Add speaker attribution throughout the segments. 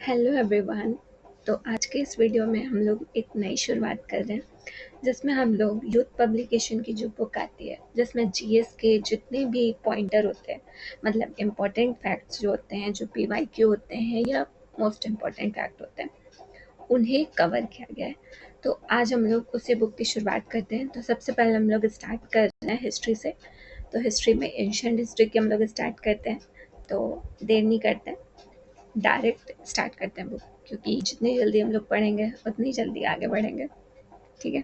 Speaker 1: Hello everyone. तो आज के इस वीडियो में हम लोग एक नई शुरुआत कर रहे हैं जिसमें हम लोग यूथ पब्लिकेशन की जो बुक आती है जिसमें जीएस के जितने भी पॉइंटर होते हैं, मतलब इम्पोर्टेंट फैक्ट्स जो होते हैं, जो पीवाईक्यू होते हैं या मोस्ट इम्पॉर्टेंट फैक्ट होते हैं, उन्हें कवर किया गया है। तो आज हम लोग उसी बुक की शुरुआत करते हैं। तो सबसे पहले हम लोग स्टार्ट कर रहे हैं हिस्ट्री से। तो हिस्ट्री में एंशियंट हिस्ट्री की हम लोग स्टार्ट करते हैं। तो देर नहीं करते हैं, डायरेक्ट स्टार्ट करते हैं बुक, क्योंकि जितनी जल्दी हम लोग पढ़ेंगे उतनी जल्दी आगे बढ़ेंगे। ठीक है।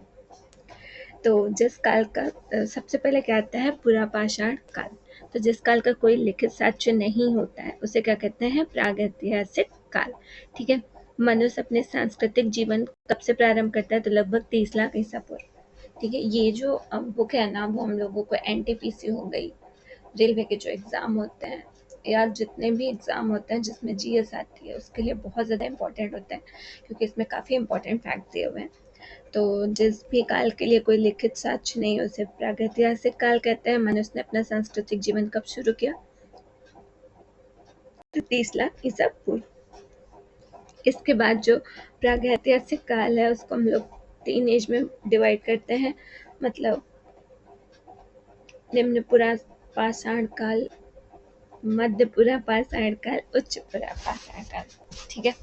Speaker 1: तो जिस काल का सबसे पहले क्या आता है, पुरापाषाण काल। तो जिस काल का कोई लिखित साक्ष्य नहीं होता है उसे क्या कहते हैं, प्रागैतिहासिक काल। ठीक है। मनुष्य अपने सांस्कृतिक जीवन कब से प्रारंभ करता है, तो लगभग 30 लाख ईसा पूर्व। ठीक है। ये जो बुक है ना, वो हम लोगों को एनटीपीसी हो गई, रेलवे के जो एग्ज़ाम होते हैं या जितने भी एग्ज़ाम होते हैं जिसमें जीएस आती है, उसके लिए बहुत ज़्यादा इंपॉर्टेंट होते हैं, क्योंकि इसमें काफ़ी इंपॉर्टेंट फैक्ट दिए हुए हैं। तो जिस भी काल के लिए कोई लिखित साक्ष्य नहीं, उसे प्रागैतिहासिक काल कहते हैं। मनुष्य ने अपना सांस्कृतिक जीवन कब शुरू किया, तो 30 लाख ईसा पूर्व। इसके बाद जो प्रागैतिहासिक काल है उसको हम लोग 3 एज में डिवाइड करते हैं, मतलब निम्न पुरापाषाण काल, मध्य पुरापाषाण काल, उच्च पुरापाषाण काल। ठीक है।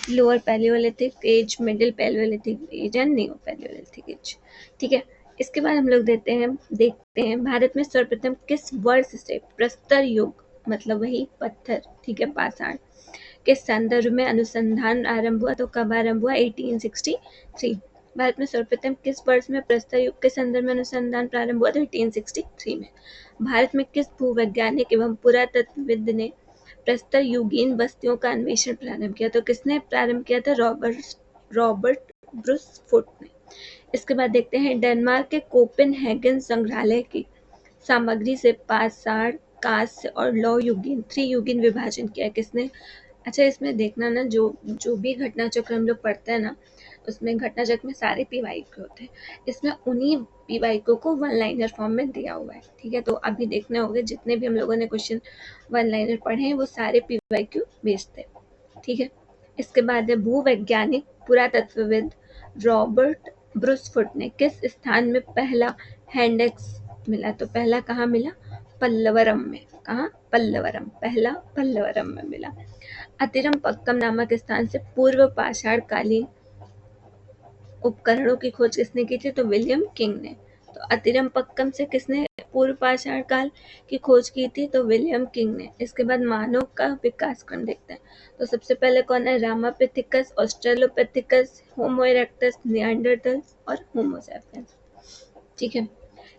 Speaker 1: Lower palaeolithic age, middle palaeolithic age and neo palaeolithic age. ठीक है। इसके बाद हम लोग देखते हैं भारत में सर्वप्रथम किस वर्ष से प्रस्तर युग, मतलब वही पत्थर, ठीक है, पाषाण के संदर्भ में अनुसंधान आरंभ हुआ। तो कब आरंभ हुआ, 1863। भारत में सर्वप्रथम किस वर्ष में प्रस्तर युग के संदर्भ में अनुसंधान प्रारंभ हुआ, तो 1863 में। भारत में किस भूवैज्ञानिक एवं पुरातत्वविद ने प्रस्तर युगीन बस्तियों का अन्वेषण प्रारंभ किया, तो किसने प्रारंभ किया था, रॉबर्ट ब्रूस फुट ने। इसके बाद देखते हैं डेनमार्क के कोपेनहेगन संग्रहालय की सामग्री से पाषाण, कांस्य और लौह युगीन, त्रियुगीन विभाजन किया किसने। अच्छा, इसमें देखना ना, जो जो भी घटना चक्र हम लोग पढ़ते हैं ना, उसमें घटना चक्र में सारे पीवाईक्यू होते हैं। इसमें उन्हीं पीवाईक्यू को वन लाइनर फॉर्म में दिया हुआ है। ठीक है। तो अभी देखने होंगे जितने भी हम लोगों ने क्वेश्चन वन लाइनर पढ़े हैं वो सारे पीवाईक्यू बेस्ड थे। ठीक है। इसके बाद है भूवैज्ञानिक पुरातत्वविद रॉबर्ट ब्रूसफुट ने किस स्थान में पहला हैंडेक्स मिला, तो पहला कहाँ मिला, पल्लवरम में। कहाँ, पल्लवरम, पहला पल्लवरम में मिला। अतिरम पक्कम नामक स्थान से पूर्व पाषाण कालीन उपकरणों की खोज किसने की थी, तो विलियम किंग ने। तो अतिरम पक्कम से किसने पूर्व पाषाण काल की खोज की थी, तो विलियम किंग ने। इसके बाद मानव का विकास क्रम देखते हैं। तो सबसे पहले कौन है, रामापिथिकस, ऑस्ट्रेलोपिथिकस, होमो इरेक्टस, निएंडरथल्स और होमो सैपियंस। ठीक है।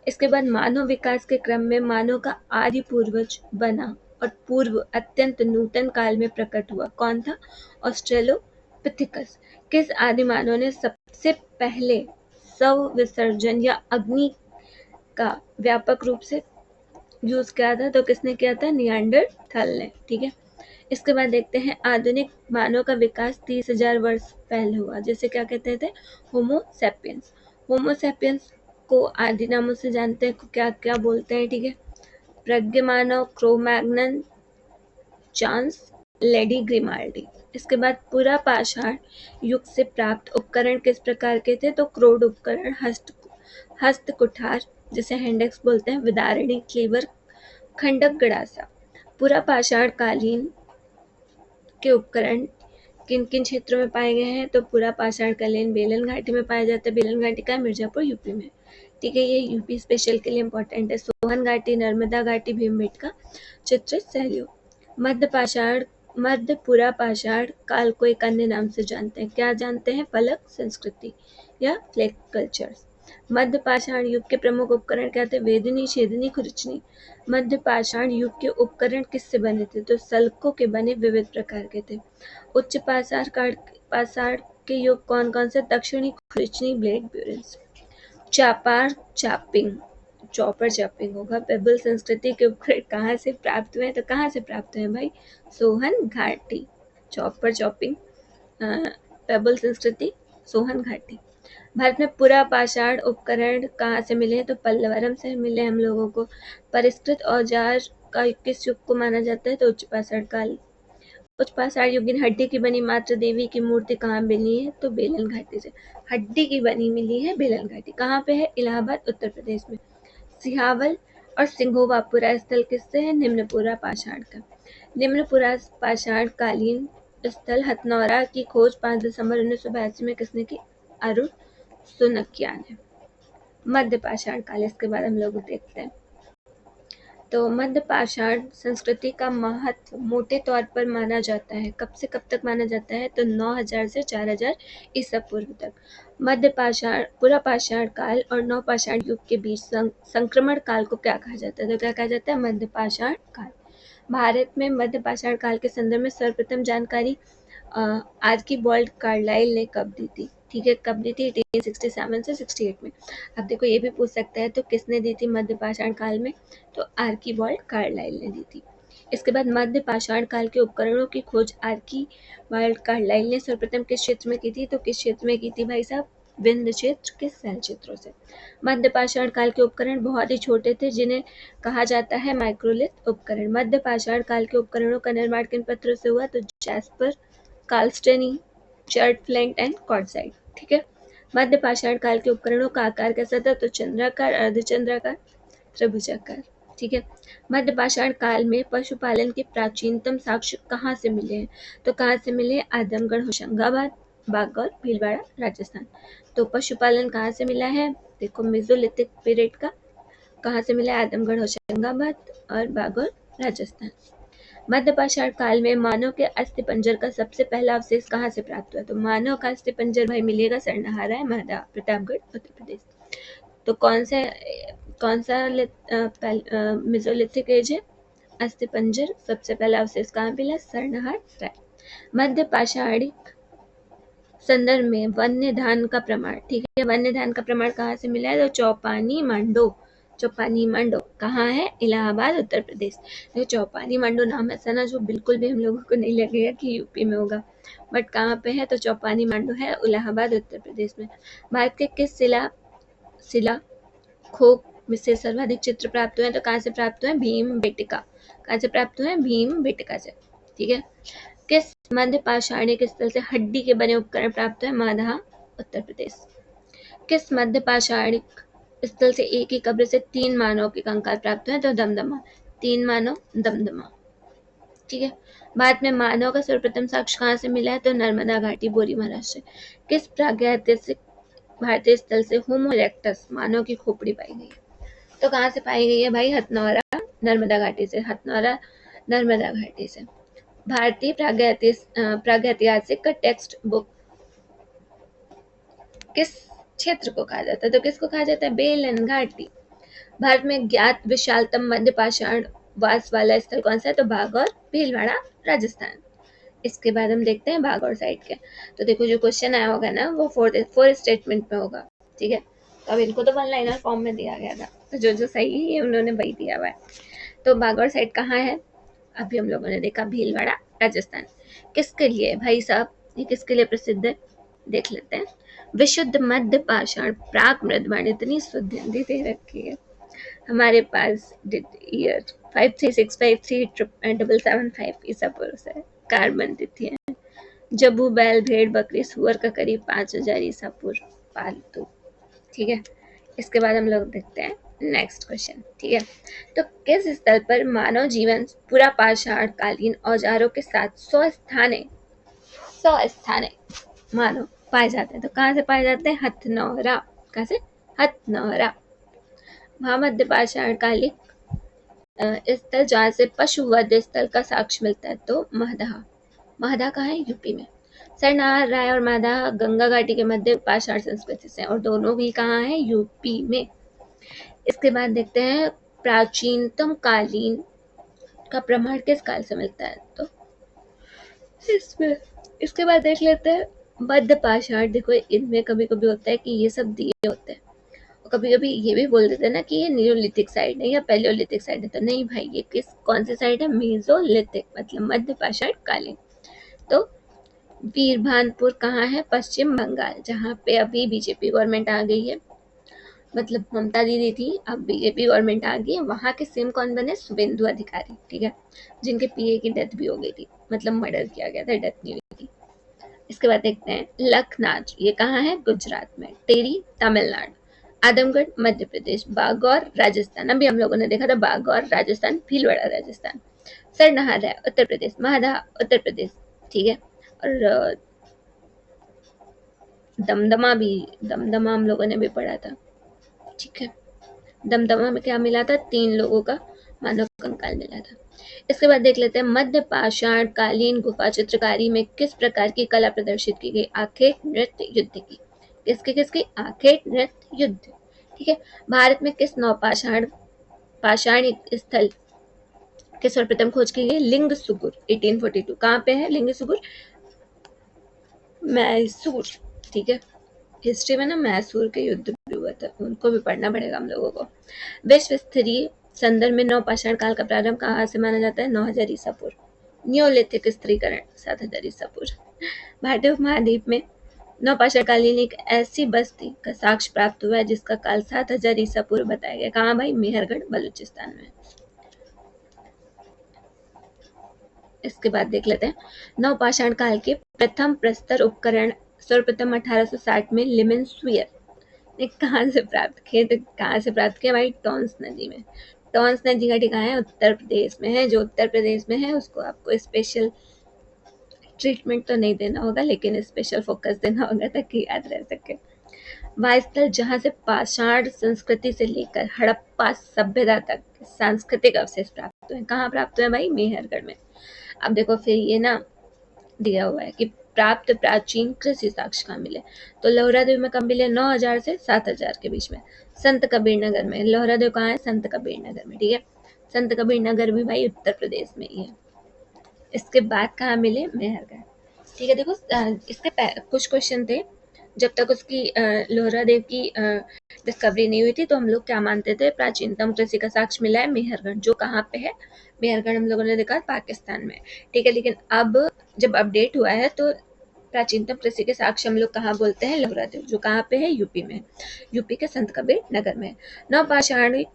Speaker 1: इसके बाद मानव विकास के क्रम में मानव का आदि पूर्वज बना और पूर्व अत्यंत नूतन काल में प्रकट हुआ कौन था, ऑस्ट्रेलोपिथिकस। किस आदि मानव ने सबसे पहले शव विसर्जन या अग्नि का व्यापक रूप से यूज किया था, तो किसने किया था, निएंडरथल ने। ठीक है। इसके बाद देखते हैं आधुनिक मानव का विकास 30,000 वर्ष पहले हुआ, जिसे क्या कहते थे, होमो सैपियंस। होमो सैपियंस को आदि नामों से जानते हैं, क्या क्या बोलते हैं। ठीक है। प्रज्ञ मानव, क्रोमैग्नन, चांस, लेडी ग्रिमाल्डी। इसके बाद पूरा पाषाण युग से प्राप्त उपकरण किस प्रकार के थे, तो क्रोड उपकरण, हस्त कुठार जिसे हैंडेक्स बोलते हैं, विदारणी, क्लीवर, खंडक, गड़ासा। पूरा पाषाण कालीन के उपकरण किन किन क्षेत्रों में पाए गए हैं, तो पूरा पाषाण कालीन बेलन घाटी में पाया जाता है। बेलन घाटी का मिर्जापुर यूपी में। ठीक है। ये यूपी स्पेशल के लिए इंपॉर्टेंट है। सोहन घाटी, नर्मदा घाटी, भीमबेटका, चित्र, सहलियो। मध्य पुरा पाषाण काल को एक अन्य नाम से जानते हैं, क्या जानते हैं, फलक संस्कृति या फ्लेक कल्चर्स। मध्य पाषाण युग के प्रमुख उपकरण क्या थे, वेदनी, छेदनी, खुरचनी। मध्य पाषाण युग के उपकरण किससे बने थे, तो सल्कों के बने विविध प्रकार के थे। उच्च पाषाण के युग कौन कौन से, दक्षिणी, खुरचनी, ब्लेड, ब्यूरन्स। चापार चापिंग, चॉपर चापिंग होगा। पेबल संस्कृति के उपकरण कहाँ से प्राप्त हुए हैं, तो कहाँ से प्राप्त हुए हैं भाई, सोहन घाटी। चॉपर चॉपिंग, पेबल संस्कृति, सोहन घाटी। भारत में पूरा पाषाण उपकरण कहाँ से मिले हैं, तो पल्लवरम से मिले हम लोगों को। परिष्कृत औजार का किस युग को माना जाता है, तो उच्च पाषाण काल। कुछ पाषाण युगीन हड्डी की बनी मातृ देवी की मूर्ति कहाँ मिली है? तो बेलन घाटी से हड्डी की बनी मिली है बेलन घाटी। कहाँ पे है? इलाहाबाद उत्तर प्रदेश में। सिहावल और सिंघोवापुरा स्थल किससे है? निम्नपुरा पाषाण का। निम्नपुरा पाषाण कालीन स्थल हथनौरा की खोज 5 दिसंबर 1982 में किसने की? अरुण सुनकिया ने। मध्य पाषाण काल, इसके बाद हम लोग देखते हैं। तो मध्य पाषाण संस्कृति का महत्व मोटे तौर पर माना जाता है। कब से कब तक माना जाता है? तो 9000 से 4000 ईसा पूर्व तक। मध्य पाषाण, पुरा पाषाण काल और नव पाषाण युग के बीच संक्रमण काल को क्या कहा जाता है? तो क्या कहा जाता है? मध्य पाषाण काल। भारत में मध्य पाषाण काल के संदर्भ में सर्वप्रथम जानकारी आर्कीबाल्ड कार्लाइल ने कब दी थी? ठीक है, कब दी थी? 1867 से 68 में। अब देखो ये भी पूछ सकता है, तो किसने दी थी मध्य पाषाण काल में? तो आर्कीबाल्ड कार्लाइल ने दी थी। इसके बाद मध्य पाषाण काल के उपकरणों की खोज आर्कीबाल्ड कार्लाइल ने सर्वप्रथम किस क्षेत्र में की थी? तो किस क्षेत्र में की थी भाई साहब? विंध्य क्षेत्र के शैल क्षेत्रों से। मध्य पाषाण काल के उपकरण बहुत ही छोटे थे, जिन्हें कहा जाता है माइक्रोलिथ उपकरण। मध्य पाषाण काल के उपकरणों का निर्माण किन पत्थरों से हुआ? तो जैस्पर, कार्लस्टनी, चर्ट फ्लैंक एंड क्वार्टजाइट। ठीक है। मध्य पाषाण काल के उपकरणों का आकार कैसा था? तो चंद्राकार, अर्धचंद्राकार, त्रिभुजाकार। ठीक है। मध्य पाषाण काल में पशुपालन के प्राचीनतम साक्ष्य कहाँ से मिले हैं? तो कहाँ से मिले? आदमगढ़, होशंगाबाद, बागौर, भीलवाड़ा, राजस्थान। तो पशुपालन कहाँ से मिला है? देखो मेसोलिथिक पीरियड का। कहाँ से मिला? आदमगढ़, होशंगाबाद और बागौर, राजस्थान। मध्य पाषाण काल में मानव के अस्थिपंजर का सबसे पहला अवशेष कहाँ से प्राप्त हुआ? तो मानव का अस्थिपंजर भाई मिलेगा सरनाहारा है, महदा, प्रतापगढ़, उत्तर प्रदेश। तो कौन सा मेसोलिथिक एज है? अस्थिपंजर। सबसे पहला अवशेष कहाँ मिला? सरनाहार राय। मध्य पाषाणिक संदर्भ में वन्य धान का प्रमाण। ठीक है, वन्य धान का प्रमाण कहाँ से मिला है? तो चौपानी मांडो। चौपानी मांडो कहाँ है? इलाहाबाद, उत्तर प्रदेश। तो चौपानी मांडो नाम ऐसा ना जो बिल्कुल भी हम लोगों को नहीं लगेगा कि यूपी में होगा, बट कहाँ पे है? तो चौपानी मांडो है इलाहाबाद, उत्तर प्रदेश में। भारत के किस शिला खोप से सर्वाधिक चित्र प्राप्त हुए हैं? तो कहाँ से प्राप्त हुए? भीम बेटिका। कहाँ से प्राप्त हुए? भीम बेटिका से। ठीक है। किस मध्य पाषाणिक स्थल से हड्डी के बने उपकरण प्राप्त हुए? माधा, उत्तर प्रदेश। किस मध्य पाषाणिक स्थल से एक ही कब्र से 3 मानव के कंकाल प्राप्त हुए? तो दमदमा। 3 मानव, दमदमा। ठीक है। भारत में मानव का सर्वप्रथम साक्ष्य कहाँ से मिला है? तो नर्मदा घाटी, बोरी, महाराष्ट्र। किस प्रागैतिहासिक भारतीय स्थल से होमो इरेक्टस मानव की खोपड़ी पाई गई है? तो कहाँ से पाई गई है भाई? हथनौरा, नर्मदा घाटी से। हथनौरा, नर्मदा घाटी से। भारतीय प्रागैतिहासिक का टेक्स्ट बुक किस क्षेत्र को कहा जाता है? तो किसको कहा जाता है? बेलन घाटी। भारत में ज्ञात विशालतम मध्य पाषाण वास वाला स्थल कौन सा है? तो बागौर, भीलवाड़ा, राजस्थान। इसके बाद हम देखते हैं बागौर साइड के। तो देखो जो क्वेश्चन आया होगा ना वो फोर स्टेटमेंट में होगा। ठीक है। तो अब इनको तो वन लाइनर फॉर्म में दिया गया था, तो जो जो सही है ये उन्होंने वही दिया हुआ है। तो बागौर साइड कहाँ है? अभी हम लोगों ने देखा भीलवाड़ा, राजस्थान। किसके लिए भाई साहब, ये किसके लिए प्रसिद्ध है? देख लेते हैं। विशुद्ध मध्य पाषाण प्राक मृदवाण, इतनी शुद्ध हिंदी दे रखी है हमारे पास। ईयर 53653775 ईसा पूर्व से कार्बन तिथि है। जबू, बैल, भेड़, बकरी, सुअर का करीब 5000 ईसा पूर्व पालतू। ठीक है। इसके बाद हम लोग देखते हैं नेक्स्ट क्वेश्चन। ठीक है। तो किस स्थल पर मानव जीवन पूरा पाषाण कालीन औजारों के साथ 100 स्थाने मानव पाए जाते हैं? तो कहाँ से पाए जाते हैं? हथनौरा। कहाँ से? हथनौरा। मध्य पाषाण कालिक स्थल जहाँ से पशुवध स्थल का साक्ष्य मिलता है? तो महदा। महदा कहाँ है? यूपी में। सरनार, राय और माधा गंगा घाटी के मध्य पाषाण संस्कृति से, और दोनों भी कहाँ है? यूपी में। इसके बाद देखते हैं प्राचीनतम कालीन का प्रमाण किस काल से मिलता है? तो इसमें इसके बाद देख लेते हैं मध्य पाषाण। देखो इनमें कभी कभी होता है कि ये सब दिए होते हैं, और कभी कभी ये भी बोल देते हैं ना कि ये नियोलिथिक साइड है या पैलियोलिथिक साइड है। तो नहीं भाई, ये कौन सी साइड है? मेसोलिथिक, मतलब मध्य पाषाण कालीन। तो वीरभानपुर कहाँ है? पश्चिम बंगाल, जहाँ पे अभी बीजेपी गवर्नमेंट आ गई है। मतलब ममता दीदी थी, अब बीजेपी गवर्नमेंट आ गई है, वहाँ के सीएम कौन बने? शुभेंदु अधिकारी, ठीक है, जिनके पीए की डेथ भी हो गई थी, मतलब मर्डर किया गया था, डेथ नहीं हुई थी। इसके बाद देखते हैं लखनाच, ये कहाँ है? गुजरात में। टेरी तमिलनाडु। आदमगढ़ मध्य प्रदेश। बागौर राजस्थान, अभी हम लोगों ने देखा था बागौर राजस्थान, भीलवाड़ा राजस्थान। सरनाहा उत्तर प्रदेश। महादा उत्तर प्रदेश, ठीक है। और दमदमा भी, दमदमा हम लोगों ने भी पढ़ा था, ठीक है। दमदमा में क्या मिला था? 3 लोगों का मानव कंकाल मिला था। इसके बाद देख लेते हैं मध्य पाषाण कालीन गुफा चित्रकारी में किस प्रकार की कला प्रदर्शित की गई? आखेट, नृत्य, युद्ध की। किसकी किसकी? आखेट, नृत्य, युद्ध, ठीक है। भारत में किस नौपाषाण पाषाण स्थल के सर्वप्रथम खोज की गई? लिंग सुगुर 1842। कहाँ पे है लिंग सुगुर? मैसूर, ठीक है। हिस्ट्री में ना मैसूर के युद्ध भी हुआ था, उनको भी पढ़ना पड़ेगा हम लोगों को। विश्व स्तरीय संदर्भ में नवपाषाण काल का प्रारंभ कहाँ से माना जाता है? 9000 ईसा पूर्व। नियोलिथिक स्त्रीकरण 7000 ईसा पूर्व। भारतीय उपमहाद्वीप में नवपाषाणकालीन एक ऐसी बस्ती का साक्ष्य प्राप्त हुआ है जिसका काल 7000 ईसा पूर्व बताया गया। कहाँ भाई? मेहरगढ़, बलूचिस्तान में। इसके बाद देख लेते हैं नवपाषाण काल के प्रथम प्रस्तर उपकरण सर्वप्रथम 1860 में लिमेंसुयर ने कहाँ से प्राप्त किए? तो कहाँ से प्राप्त किया भाई? टॉन्स नदी में। टॉन्स नदी का ठिकाना है उत्तर प्रदेश में है। जो उत्तर प्रदेश में है उसको आपको स्पेशल ट्रीटमेंट तो नहीं देना होगा, लेकिन स्पेशल फोकस देना होगा ताकि याद रह सके। वह स्थल जहाँ से पाषाण संस्कृति से लेकर हड़प्पा सभ्यता तक सांस्कृतिक अवशेष प्राप्त हुए। कहाँ प्राप्त हुए भाई? मेहरगढ़ में। अब देखो फिर ये ना दिया हुआ है कि प्राप्त प्राचीन कृषि साक्ष्य कहाँ मिले? तो लोहरादेव में कब मिले? 9000 से 7000 के बीच में। संत कबीर नगर में। लोहरादेव कहाँ है? संत कबीर नगर में, ठीक है। संत कबीर नगर भी भाई उत्तर प्रदेश में ही है। इसके बाद कहाँ मिले? मेहरगढ़, ठीक है। देखो इसके कुछ क्वेश्चन थे, जब तक उसकी लोहरा देव की डिस्कवरी नहीं हुई थी तो हम लोग क्या मानते थे? प्राचीनतम कृषि का साक्ष्य मिला है मेहरगढ़। जो कहाँ पे है? मेहरगढ़ हम लोगों ने देखा पाकिस्तान में, ठीक है। लेकिन अब जब अपडेट हुआ है तो प्राचीनतम कृषि के साक्ष्य हम लोग कहाँ बोलते हैं? लोहरा देव, जो कहाँ पे है? यूपी में। यूपी के संत कबीर नगर में। नवपाषाणिक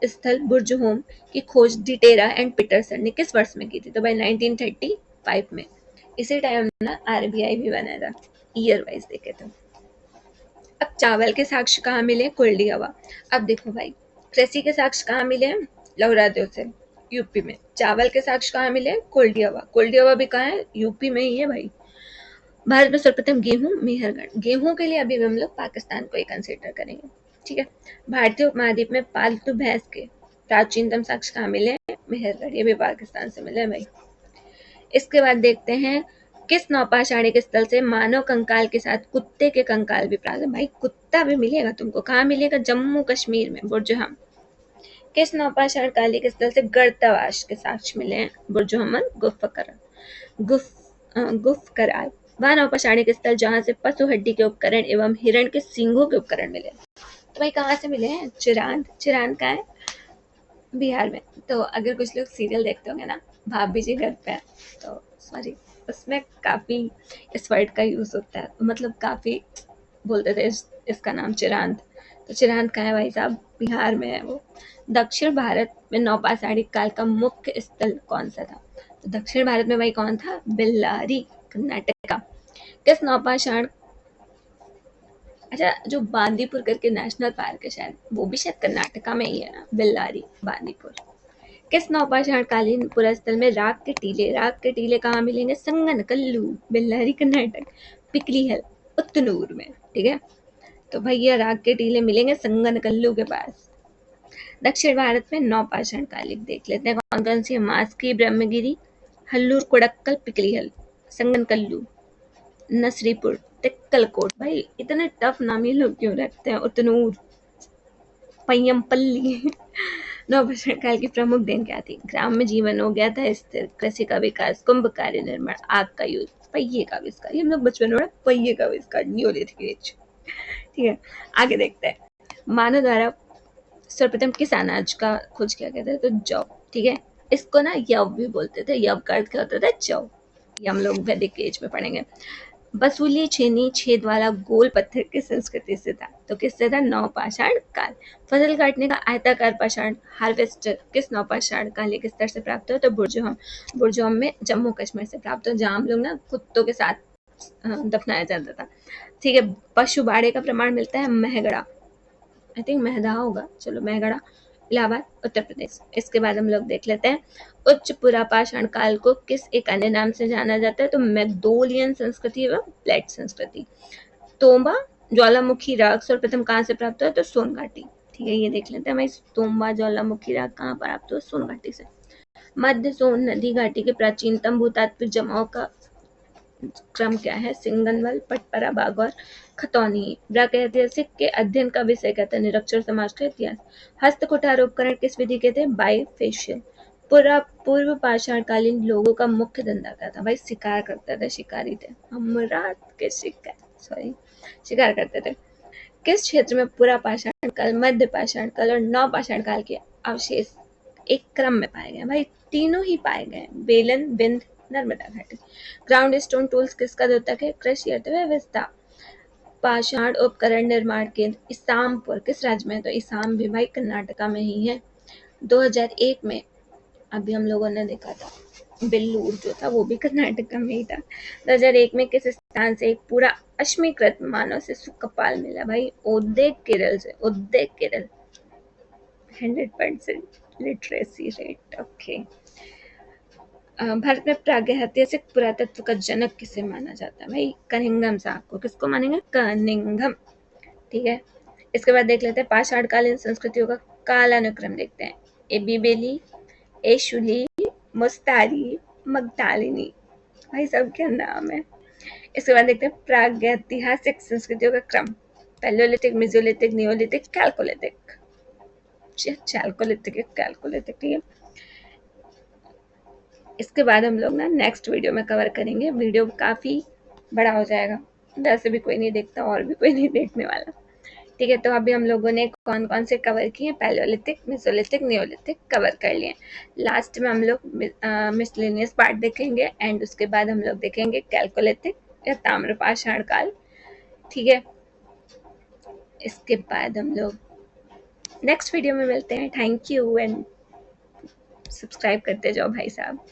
Speaker 1: स्थल बुर्ज होम की खोज डिटेरा एंड पीटरसन ने किस वर्ष में की थी? तो भाई 1935 में। इसी टाइम ना आरबीआई भी बना था, ईयर वाइज देखे तो। अब चावल के साक्ष्य कहाँ मिले? कुल्डी हवा। अब देखो भाई कृषि के साक्ष्य कहाँ मिले हैं? लौरा देव से, यूपी में। चावल के साक्ष्य कहाँ मिले? कुल्डी हवा। कुल्डी हवा भी कहाँ है? यूपी में ही है भाई। भारत में सर्वप्रथम गेहूं मेहरगढ़। गेहूं के लिए अभी भी हम लोग पाकिस्तान को ही कंसिडर करेंगे, ठीक है। भारतीय उपमहाद्वीप में पालतू भैंस के प्राचीनतम साक्ष्य कहाँ मिले हैं? मेहरगढ़, ये भी पाकिस्तान से मिले हैं भाई। इसके बाद देखते हैं किस नौपाषाणिक स्थल से मानव कंकाल के साथ कुत्ते के कंकाल भी प्राप्त है? भाई कुत्ता भी मिलेगा तुमको। कहाँ मिलेगा? जम्मू कश्मीर में, बुर्जहम। किस नौपाषाण कालिक स्थल से गर्तावास के साक्ष्य मिले हैं? बुर्जहमन, गुफकराल। वह नौपाषाणिक स्थल जहाँ से पशु हड्डी के उपकरण एवं हिरण के सींगों के उपकरण मिले। तो भाई कहाँ से मिले हैं? चिरांद। चिरांद कहाँ है? बिहार में। तो अगर कुछ लोग सीरियल देखते होंगे ना, भाभी जी घर पे है, तो सॉरी, उसमें काफ़ी इस वर्ड का यूज़ होता है, मतलब काफ़ी बोलते थे इसका नाम चिरांद। तो चिरांद कहाँ है भाई साहब? बिहार में है वो। दक्षिण भारत में नौपाषाणिक काल का मुख्य स्थल कौन सा था? तो दक्षिण भारत में भाई कौन था? बेल्लारी, कर्नाटका। किस नौपाषाण अच्छा, जो बांदीपुर करके नेशनल पार्क है शायद, वो भी शायद कर्नाटका में ही है ना, बेल्लारी, बांदीपुर। किस नौपाषाण कालीन पुरास्थल में राग के टीले? राग के टीले कहाँ मिलेंगे? संगन कल्लू, बेल्लारी कर्नाटक, पिकलीहल उतनूर में, ठीक है। तो भैया राग के टीले मिलेंगे संगन कल्लू के पास। दक्षिण भारत में नौपाषाण कालिक देख लेते हैं कौन कौन सी है। मास्की, ब्रह्मगिरी, हल्लूर कोडक्कल, पिकलीहल, संगन कल्लू, नसरीपुर, टिक्कलकोट। भाई इतने टफ नाम ये लोग क्यों रखते हैं? उतनूर, पय्यमपल्ली। नवपाषाण काल की प्रमुख देन क्या थी? ग्राम में जीवन हो गया था स्थिर, कृषि का विकास, कुंभ कार्य निर्माण, आग का युद्ध, पहिए का आविष्कार। ये हम लोग बचपन में पहिए का आविष्कार, न्यूलिथिक एज, ठीक है। आगे देखते हैं मानव द्वारा सर्वप्रथम किस अनाज का खोज किया गया था? तो जौ, ठीक है। इसको ना यव भी बोलते थे। यव का अर्थ क्या होता था? जौ। ये हम लोग वैदिक एज में पढ़ेंगे। बसूली छेनी छेद वाला गोल पत्थर किस संस्कृति से था? तो किससे था? नवपाषाण काल। फसल काटने का आयताकार पाषाण हार्वेस्टर किस नवपाषाण कालीन के स्तर से प्राप्त हुआ? तो बुर्जुहम। बुर्जुहम में जम्मू कश्मीर से प्राप्त हुआ, जहाँ हम लोग ना कुत्तों के साथ दफनाया जाता था। ठीक है। पशु बाड़े का प्रमाण मिलता है महगड़ा, आई थिंक महदा होगा, चलो महगड़ा, इलाहाबाद, उत्तर प्रदेश। इसके बाद हम लोग देख लेते हैं उच्च पुरापाषाण काल को किस एक अन्य नाम से जाना जाता है? तो मैग्डोलियन संस्कृति एवं प्लेट संस्कृति। तोंबा ज्वालामुखी राग सर्वप्रथम कहाँ से प्राप्त हुआ? तो सोनघाटी। ठीक है, ये देख लेते हैं भाई, तोंबा ज्वालामुखी राग कहाँ प्राप्त हुआ? सोनघाटी से। मध्य सोन नदी घाटी के प्राचीनतम भूतात्विक जमाव का क्रम क्या है? सिंगनमल, पटपरा, बाघ और खतौनी। प्रागैतिहासिक के अध्ययन का विषय क्या था? निरक्षर समाज का इतिहास। हस्तकुठार उपकरण किस विधि के थे? बाइफेशियल। पूर्व पाषाणकालीन लोगों का मुख्य धंधा क्या था? भाई शिकार करते थे, शिकारी थे। शिकार करते थे। किस क्षेत्र में पूरा पाषाण काल, मध्य पाषाण काल और नव पाषाण काल के अवशेष एक क्रम में पाए गए? भाई तीनों ही पाए गए, बेलन, बिंद, नर्मदा घाटी। ग्राउंड स्टोन टूल्स किसका द्योतक है? कृषि अर्थव्यवस्था। पाषाण उपकरण निर्माण केंद्र इसामपुर किस राज्य में है? तो इसाम भी भाई कर्नाटका में ही है। 2001 में अभी हम लोगों ने देखा था बेल्लूर जो था वो भी कर्नाटका में ही था। 2001 में किस स्थान से एक पूरा अश्मीकृत मानव शिशु कपाल मिला? भाई उदय केरल से, Uday Kerala. 100% literacy rate, okay. Bharat में प्रागैतिहासिक पुरातत्व का जनक किसे माना जाता है? भाई कनिंघम साहब को। किसको मानेंगे? कनिंघम। ठीक है। इसके बाद देख लेते हैं पाषाणकालीन संस्कृतियों का कालानुक्रम देखते हैं। एबीबेली, एशुली, मुस्तारी, मगधालिनी। भाई सबके नाम है। इसके बाद देखते हैं प्रागैतिहासिक संस्कृतियों का क्रम। Palaeolithic, Mesolithic, Neolithic, chalcolithic. Chalcolithic, ठीक है। इसके बाद हम लोग ना नेक्स्ट वीडियो में कवर करेंगे। वीडियो काफ़ी बड़ा हो जाएगा, वैसे भी कोई नहीं देखता और भी कोई नहीं देखने वाला। ठीक है, तो अभी हम लोगों ने कौन कौन से कवर किए? पैलियोलिथिक, मेसोलिथिक, नियोलिथिक कवर कर लिए। लास्ट में हम लोग मिसलेनियस पार्ट देखेंगे एंड उसके बाद हम लोग देखेंगे कैल्कोलिथिक या ताम्रपाषाण काल। ठीक है, इसके बाद हम लोग नेक्स्ट वीडियो में मिलते हैं। थैंक यू एंड सब्सक्राइब करते जाओ भाई साहब।